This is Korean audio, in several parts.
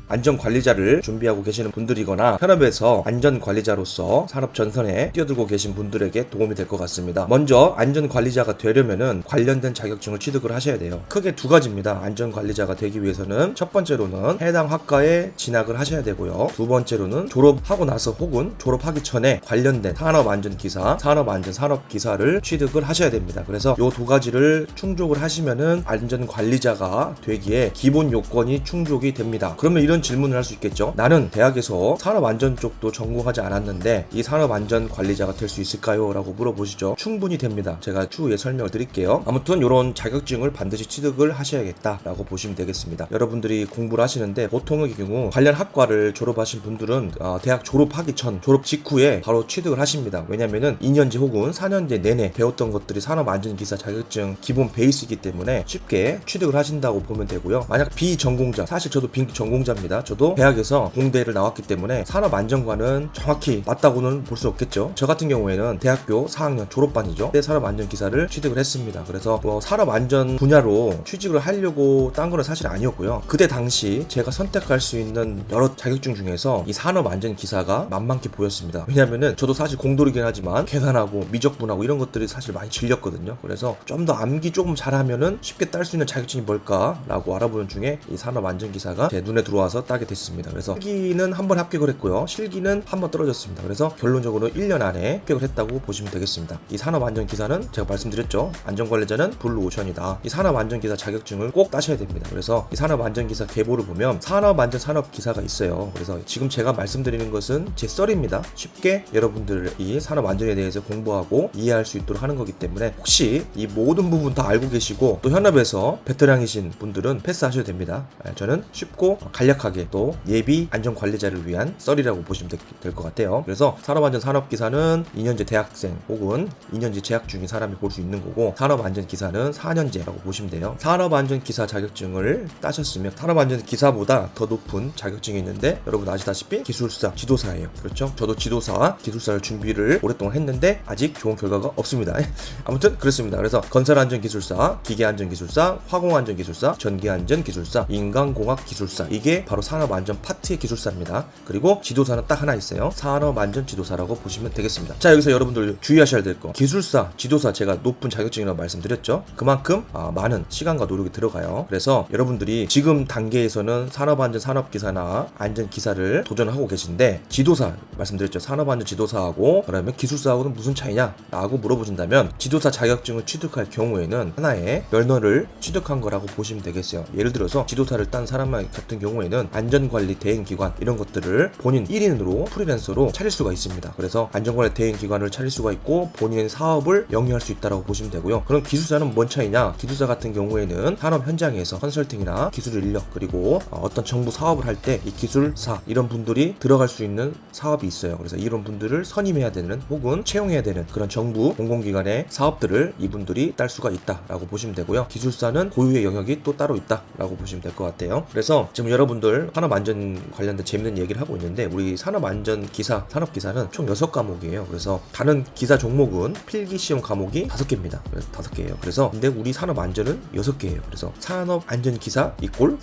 안전관리자를 준비하고 계시는 분들이거나 현업에서 안전관리자로서 산업 전선에 뛰어들고 계신 분들에게 도움이 될 것 같습니다. 먼저 안전관리자가 되려면은 관련된 자격증을 취득을 하셔야 돼요. 크게 두 가지입니다. 안전관리자가 되기 위해서는 첫 번째로는 해당 학과에 진학을 하셔야 되고요. 두 번째로는 졸업하고 나서 혹은 졸업하기 전에 관련된 산업안전기사, 산업기사를 취득을 하셔야 됩니다. 그래서 이 두 가지를 충족을 하시면은 안전관리자가 되기에 기본 요건이 충족이 됩니다. 그러면 이런 질문을 할 수 있겠죠. 나는 대학에서 산업안전 쪽도 전공하지 않았는데 이 산업안전관리자가 될 수 있을까요? 라고 물어보시죠. 충분히 됩니다. 제가 추후에 설명을 드릴게요. 아무튼 이런 자격증을 반드시 취득을 하셔야겠다라고 보시면 되겠습니다. 여러분들이 공부를 하시는데 보통의 경우 관련 학과를 졸업하신 분들은 대학 졸업하기 전, 졸업 직후에 바로 취득을 하십니다. 왜냐면은 2년제 혹은 4년제 내내 배웠던 것들이 산업안전기사 자격증 기본 베이스이기 때문에 쉽게 취득을 하신다고 보면 되고요. 만약 비전공자, 사실 저도 비전공자입니다. 저도 대학에서 공대를 나왔기 때문에 산업안전과는 정확히 맞다고는 볼 수 없겠죠. 저 같은 경우에는 대학교 4학년 졸업반이죠. 그때 산업안전기사를 취득을 했습니다. 그래서 산업안전 분야로 취직을 하려고 딴 거는 사실 아니었고요. 그때 당시 제가 선택할 수 있는 여러 자격증 중에서 이 산업안전기사가 만만치 보였습니다. 왜냐면은 저도 사실 공돌이긴 하지만 계산하고 미적분하고 이런 것들이 사실 많이 질렸거든요. 그래서 좀 더 암기 조금 잘하면은 쉽게 딸 수 있는 자격증이 뭘까라고 알아보는 중에 이 산업안전기사가 제 눈에 들어와서 따게 됐습니다. 그래서 필기는 한 번 합격을 했고요. 실기는 한 번 떨어졌습니다. 그래서 결론적으로 1년 안에 합격을 했다고 보시면 되겠습니다. 이 산업안전기사는 제가 말씀드렸죠. 안전관리자는 블루오션이다. 이 산업안전기사 자격증을 꼭 따셔야 됩니다. 그래서 이 산업안전기사 계보를 보면 산업기사가 있어요. 그래서 지금 제가 말씀드리는 것은 제 썰입니다. 쉽게 여러분들이 산업안전에 대해서 공부하고 이해할 수 있도록 하는 거기 때문에 혹시 이 모든 부분 다 알고 계시고 또 현업에서 베테랑이신 분들은 패스하셔도 됩니다. 저는 쉽고 간략하게 또 예비 안전관리자를 위한 썰이라고 보시면 될 것 같아요. 그래서 산업기사는 2년제 대학생 혹은 2년제 재학 중인 사람이 볼 수 있는 거고, 산업안전기사는 4년제라고 보시면 돼요. 산업안전기사 자격증을 따셨으면 산업안전기사보다 더 높은 자격증이 있는데 여러분 아시다시피 기술사, 지도사예요. 그렇죠? 저도 기술사를 준비를 오랫동안 했는데 아직 좋은 결과가 없습니다. 아무튼 그렇습니다. 그래서 건설안전기술사, 기계안전기술사, 화공안전기술사, 전기안전기술사, 인간공학기술사, 이게 바로 산업안전 파트의 기술사입니다. 그리고 지도사는 딱 하나 있어요. 산업안전지도사라고 보시면 되겠습니다. 자, 여기서 여러분들 주의하셔야 될 거, 기술사, 지도사 제가 높은 자격증이라고 말씀드렸죠. 그만큼 많은 시간과 노력이 들어가요. 그래서 여러분들이 지금 단계에서는 산업기사나 안전기사를 도전하고 계신데, 지도사 말씀드렸죠. 산업안전지도사하고 그러면 기술사하고는 무슨 차이냐 라고 물어보신다면, 지도사 자격증을 취득할 경우에는 하나의 면허를 취득한 거라고 보시면 되겠어요. 예를 들어서 지도사를 딴 사람 같은 경우에는 안전관리 대행기관 이런 것들을 본인 1인으로 프리랜서로 차릴 수가 있습니다. 그래서 안전관리 대행기관을 차릴 수가 있고 본인의 사업을 영위할 수 있다고 보시면 되고요. 그럼 기술사는 뭔 차이냐? 기술사 같은 경우에는 산업 현장에서 컨설팅이나 기술 인력, 그리고 어떤 정부 사업을 할 때 이 기술사 이런 분들이 들어갈 수 있는 사업이 있어요. 그래서 이런 분들을 선임해야 되는 혹은 채용해야 되는 그런 정부 공공기관의 사업들을 이분들이 딸 수가 있다라고 보시면 되고요. 기술사는 고유의 영역이 또 따로 있다라고 보시면 될 것 같아요. 그래서 지금 여러분들 산업안전 관련된 재밌는 얘기를 하고 있는데, 우리 산업기사는 총 6과목이에요. 그래서 다른 기사 종목은 필기시험 과목이 5개입니다. 그래서 5개예요. 그래서 근데 우리 산업안전은 6개예요. 그래서 산업안전기사 이꼴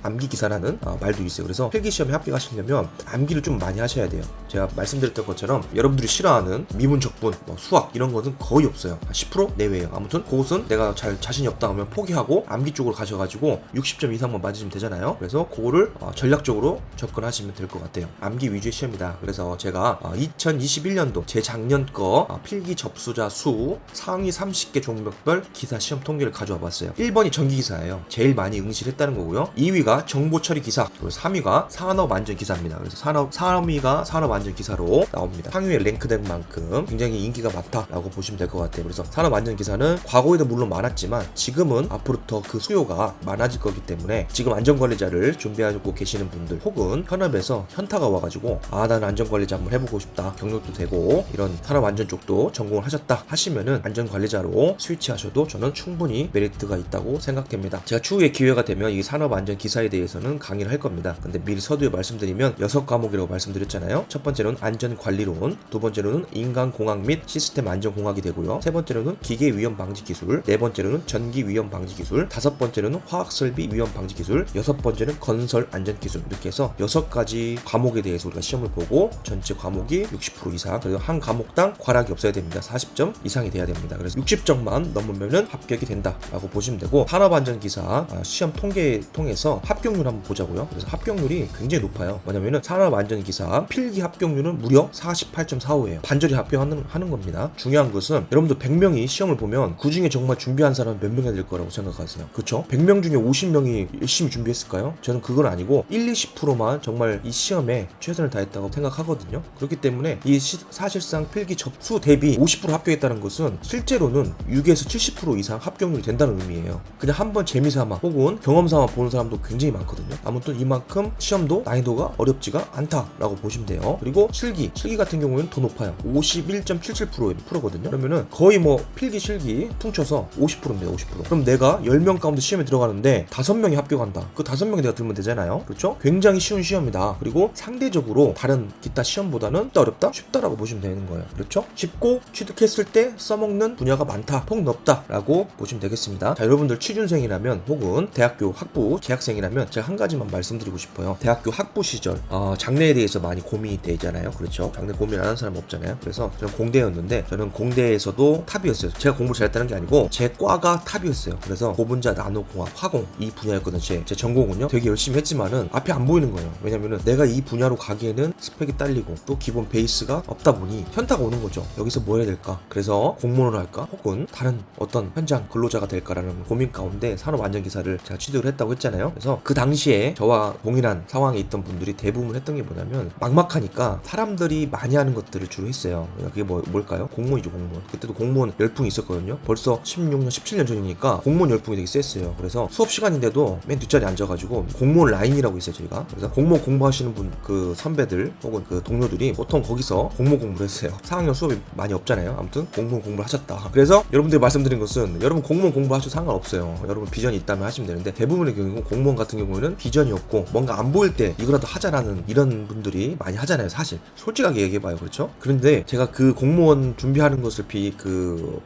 암기기사라는 말도 있어요. 그래서 필기시험에 합격하시려면 암기를 좀 많이 하셔야 돼요. 제가 말씀드렸던 것처럼 여러분들이 싫어하는 미분적분, 수학 이런 것은 거의 없어요. 10% 내외예요. 아무튼 그것은 내가 자신이 없다 하면 포기하고 암기 쪽으로 가셔가지고 60점 이상만 맞으시면 되잖아요. 그래서 그거를 전략적으로 접근하시면 될 것 같아요. 암기 위주의 시험이다. 그래서 제가 2021년도 재작년 거 필기 접수자 수 상위 30개 종목별 기사 시험 통계를 가져와 봤어요. 1번이 전기기사예요. 제일 많이 응시를 했다는 거고요. 2위가 정보처리기사, 그리고 3위가 산업안전기사입니다. 그래서 3위가 산업안전기사로 나옵니다. 상위에 랭크된 만큼 굉장히 인기가 많다라고 보시면 될 것 같아요. 그래서 산업안전기사는 과거에도 물론 많았지만 지금은 앞으로 더 그 수요가 많아질 거기 때문에 지금 안전관리자를 준비하고 계시는 분들 혹은 현업에서 현타가 와가지고 나는 안전관리자 한번 해보고 싶다, 경력도 되고 이런 산업안전 쪽도 전공을 하셨다 하시면은 안전관리자로 스위치하셔도 저는 충분히 메리트가 있다고 생각됩니다. 제가 추후에 기회가 되면 이 산업안전기사에 대해서는 강의를 할 겁니다. 근데 미리 서두에 말씀드리면 6과목이라고 말씀드렸잖아요. 첫 번째로는 안전관리론, 두 번째로는 인간공학 및 시스템 안전공학이 되고요. 세 번째로는 기계위험방지기술, 네 번째로는 전기위험방지기술, 다섯 번째로는 화학설비 위험방지기술, 여섯 번째는 번째는 건설 안전기술, 이렇게 해서 6가지 과목에 대해서 우리가 시험을 보고 전체 과목이 60% 이상, 그리고 한 과목당 과락이 없어야 됩니다. 40점 이상이 돼야 됩니다. 그래서 60점만 넘으면은 합격이 된다라고 보시면 되고, 산업안전기사 시험 통계 통해서 합격률 한번 보자고요. 그래서 합격률이 굉장히 높아요. 뭐냐면은 산업안전기사 필기 합격률은 무려 48.45예요. 반절이 합격하는 겁니다. 중요한 것은 여러분들 100명이 시험을 보면 그 중에 정말 준비한 사람은 몇 명이 될 거라고 생각하세요? 그렇죠? 100명 중에 50명이 열심히 준비했을까요? 저는 그건 아니고 1-20%만 정말 이 시험에 최선을 다했다고 생각하거든요. 그렇기 때문에 이 사실상 필기 접수 대비 50% 합격했다는 것은 실제로는 6에서 70% 이상 합격률이 된다는 의미예요. 그냥 한번 재미삼아 혹은 경험삼아 보는 사람도 굉장히 많거든요. 아무튼 이만큼 시험도 난이도가 어렵지가 않다라고 보시면 돼요. 그리고 실기 같은 경우에는 더 높아요. 51.77%거든요. 그러면은 거의 뭐 필기 실기 퉁쳐서 50%입니다. 50%. 그럼 내가 10명 가운데 시험에 들어가는데 5명이 합격한다. 그 5명이 내가 들면 되잖아요. 그렇죠? 굉장히 쉬운 시험이다. 그리고 상대적으로 다른 기타 시험보다는 어렵다? 쉽다라고 보시면 되는 거예요. 그렇죠? 쉽고 취득했을 때 써먹는 분야가 많다, 폭넓다라고 보시면 되겠습니다. 자, 여러분들 취준생이라면 혹은 대학교 학부 재학생이라면 제가 한 가지만 말씀드리고 싶어요. 대학교 학부 시절 장래에 대해서 많이 고민이 되잖아요. 그렇죠? 장래 고민 안 하는 사람 없잖아요. 그래서 저는 공대였는데, 저는 공대에서도 탑이었어요. 제가 공부 잘했다는 게 아니고 제 과가 탑이었어요. 그래서 고분자, 나노공학, 화공 이 분야였거든요. 제 전공은요. 되게 열심히 했지만은 앞이 안 보이는 거예요. 왜냐면은 내가 이 분야로 가기에는 스펙이 딸리고 또 기본 베이스가 없다 보니 현타가 오는 거죠. 여기서 뭐 해야 될까? 그래서 공무원을 할까? 혹은 다른 어떤 현장 근로자가 될까라는 고민 가운데 산업안전기사를 제가 취득을 했다고 했잖아요. 그래서 그 당시에 저와 동일한 상황에 있던 분들이 대부분 했던 게 뭐냐면, 막막하니까 사람들이 많이 하는 것들을 주로 했어요. 그게 뭘까요? 공무원이죠, 공무원. 그때도 공무원 열풍이 있었거든요. 벌써 16년, 17년 전이니까 공무원 열풍이 되게 셌어요. 그래서 수업 시간인데도 맨 뒷자리에 앉아가지고 공무원 라인이라고 있어요, 저희가. 그래서 공무원 공부하시는 분, 그 선배들 혹은 그 동료들이 보통 거기서 공무원 공부를 했어요. 4학년 수업이 많이 없잖아요. 아무튼 공무원 공부를 하셨다. 그래서 여러분들이 말씀드린 것은, 여러분 공무원 공부하셔도 상관없어요. 여러분 비전이 있다면 하시면 되는데, 대부분의 경우 공무원 같은 경우에는 비전이 없고 뭔가 안 보일 때 이거라도 하자라는 이런 분들이 많이 하잖아요. 사실 솔직하게 얘기해봐요. 그렇죠? 그런데 제가 그 공무원 준비하는 것을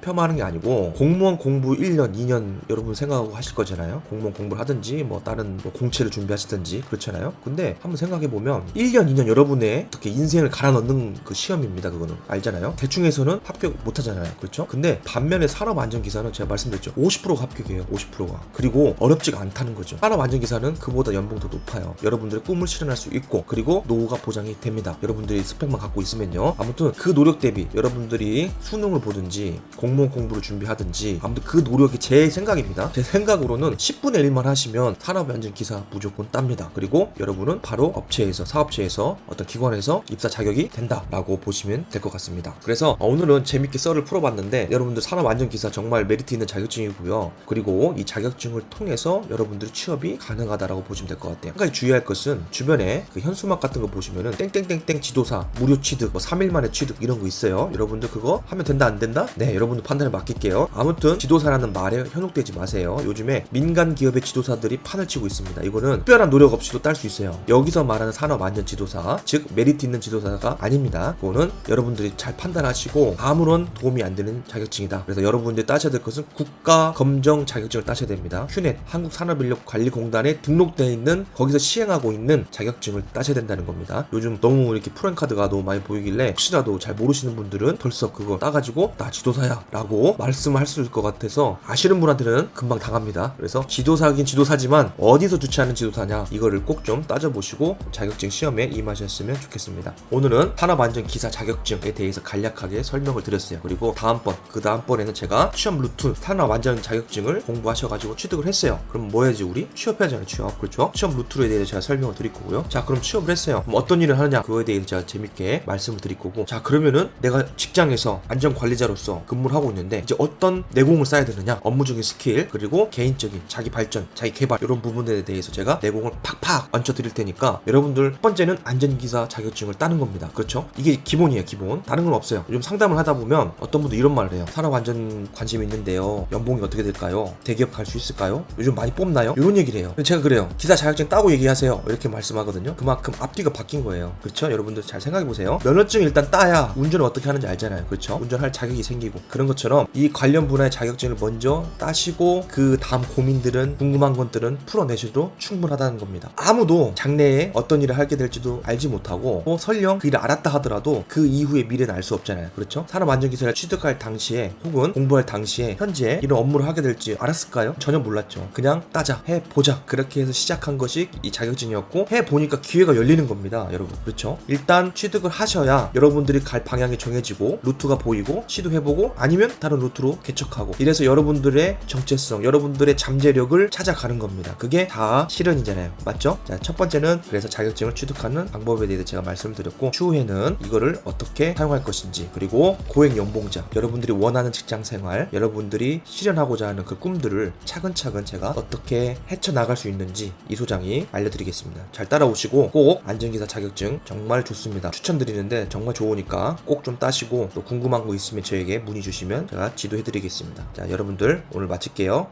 폄하하는 게 아니고, 공무원 공부 1년 2년 여러분 생각하고 하실 거잖아요. 공무원 공부를 하든지 뭐 다른 뭐 공채를 준비하시든지 그렇잖아요. 근데 한번 생각해보면 1년 2년 여러분의 어떻게 인생을 갈아 넣는 그 시험입니다. 그거는 알잖아요. 대충 해서는 합격 못 하잖아요. 그렇죠? 근데 반면에 산업안전기사는 제가 말씀드렸죠. 50%가 합격이에요. 50%가. 그리고 어렵지가 않다는 거죠. 산업안전기사는 그보다 연봉도 높아요. 여러분들의 꿈을 실현할 수 있고, 그리고 노후가 보장이 됩니다. 여러분들이 스펙만 갖고 있으면요. 아무튼 그 노력 대비 여러분들이 수능을 보든지 공무원 공부를 준비하든지, 아무튼 그 노력이 제 생각입니다. 제 생각으로는 10분의 1만 하시면 산업안전기사 무조건 땁니다. 그리고 여러분은 바로 업체에서, 사업체에서, 어떤 기관에서 입사 자격이 된다라고 보시면 될 것 같습니다. 그래서 오늘은 재밌게 썰을 풀어봤는데, 여러분들 산업안전기사 정말 메리트 있는 자격증이고요. 그리고 이 자격증을 통해서 여러분들이 취업이 가능하다라고 보시면 될 것 같아요. 한 가지 주의할 것은, 주변에 그 현수막 같은 거 보시면은 땡땡땡땡 지도사 무료 취득, 뭐 3일 만에 취득 이런 거 있어요. 여러분들 그거 하면 된다 안 된다? 네, 여러분들 판단을 맡길게요. 아무튼 지도사라는 말에 현혹되지 마세요. 요즘에 민간 기업의 지도사들이 판을 치고 있습니다. 이거는 특별한 노력 없이도 딸 수 있어요. 여기서 말하는 산업안전 지도사, 즉 메리트 있는 지도사가 아닙니다. 그거는 여러분들이 잘 판단하시고 아무런 도움이 안 되는 자격증이다. 그래서 여러분들이 따셔야 될 것은 국가검정 자격증을 따셔야 됩니다. 휴넷, 한국산업인력관리공단에 등록되어 있는, 거기서 시행하고 있는 자격증을 따셔야 된다는 겁니다. 요즘 너무 이렇게 프랭카드가 너무 많이 보이길래 혹시라도 잘 모르시는 분들은 벌써 그거 따가지고 나 지도사야 라고 말씀할 수 있을 것 같아서, 아시는 분한테는 금방 당합니다. 그래서 지도사긴 지도사지만 어디서 주최하는 지도사냐, 이거를 꼭 좀 따져보시고 자격증 시험에 임하셨으면 좋겠습니다. 오늘은 산업안전기사 자격증에 대해서 간략하게 설명을 드렸어요. 그리고 그 다음번에는 제가 취업 루트, 산업안전 자격증을 공부하셔가지고 취득을 했어요. 그럼 뭐 해야지? 우리 취업해야잖아요. 취업. 그렇죠? 취업 루트에 대해서 제가 설명을 드릴 거고요. 자, 그럼 취업을 했어요. 그럼 어떤 일을 하느냐, 그거에 대해서 제가 재밌게 말씀을 드릴 거고, 자, 그러면은 내가 직장에서 안전관리자로서 근무를 하고 있는데 이제 어떤 내공을 쌓아야 되느냐, 업무적인 스킬, 그리고 개인적인 자기 발전, 자기 개발, 이런 부분에 대해서 제가 내공을 팍팍 얹혀 드릴 테니까, 여러분들 첫 번째는 안전기사 자격증을 따는 겁니다. 그렇죠? 이게 기본이에요. 기본. 다른 건 없어요. 요즘 상담을 하다 보면 어떤 분도 이런 말을 해요. 산업안전 관심이 있는데요, 연봉이 어떻게 될까요? 대기업 갈 수 있을까요? 요즘 많이 뽑나요? 이런 얘기를 해요. 제가 그래요. 기사 자격증 따고 얘기하세요, 이렇게 말씀하거든요. 그만큼 앞뒤가 바뀐 거예요. 그렇죠? 여러분들 잘 생각해보세요. 면허증 일단 따야 운전을 어떻게 하는지 알잖아요. 그렇죠? 운전할 자격이 생기고, 그런 것처럼 이 관련 분야의 자격증을 먼저 따시고 그 다음 고민들은, 궁금한 것들은 풀어내셔도 충분하다는 겁니다. 아무도 장래에 어떤 일을 하게 될지도 알지 못하고 설령 그 일을 알았다 하더라도 그 이후의 미래는 알 수 없잖아요. 그렇죠? 산업안전기사를 취득할 당시에 혹은 공부할 당시에 현재 이런 업무를 하게 될지 알았을까요? 전혀 몰랐죠. 그냥 따자, 해보자, 그렇게 해서 시작한 것이 이 자격증이었고, 해보니까 기회가 열리는 겁니다, 여러분. 그렇죠? 일단 취득을 하셔야 여러분들이 갈 방향이 정해지고 루트가 보이고 시도해보고 아니면 다른 루트로 개척하고, 이래서 여러분들의 정체성, 여러분들의 잠재력을 찾아가는 겁니다. 그게 다 실현이잖아요. 맞죠? 자, 첫 번째는 그래서 자격증을 취득하는 방법에 대해서 제가 말씀을 드렸고, 추후에는 이거를 어떻게 사용할 것인지, 그리고 고액 연봉자, 여러분들이 원하는 직장생활, 여러분들이 실현하고자 하는 그 꿈들을 차근차근 제가 어떻게 헤쳐나갈 수 있는지 이 소장이 알려드리겠습니다. 잘 따라오시고 꼭 안전기사 자격증 정말 좋습니다. 추천드리는데 정말 좋으니까 꼭 좀 따시고, 또 궁금한 거 있으면 저에게 문의 주시면 제가 지도해드리겠습니다. 자, 여러분들 오늘 마칠게요.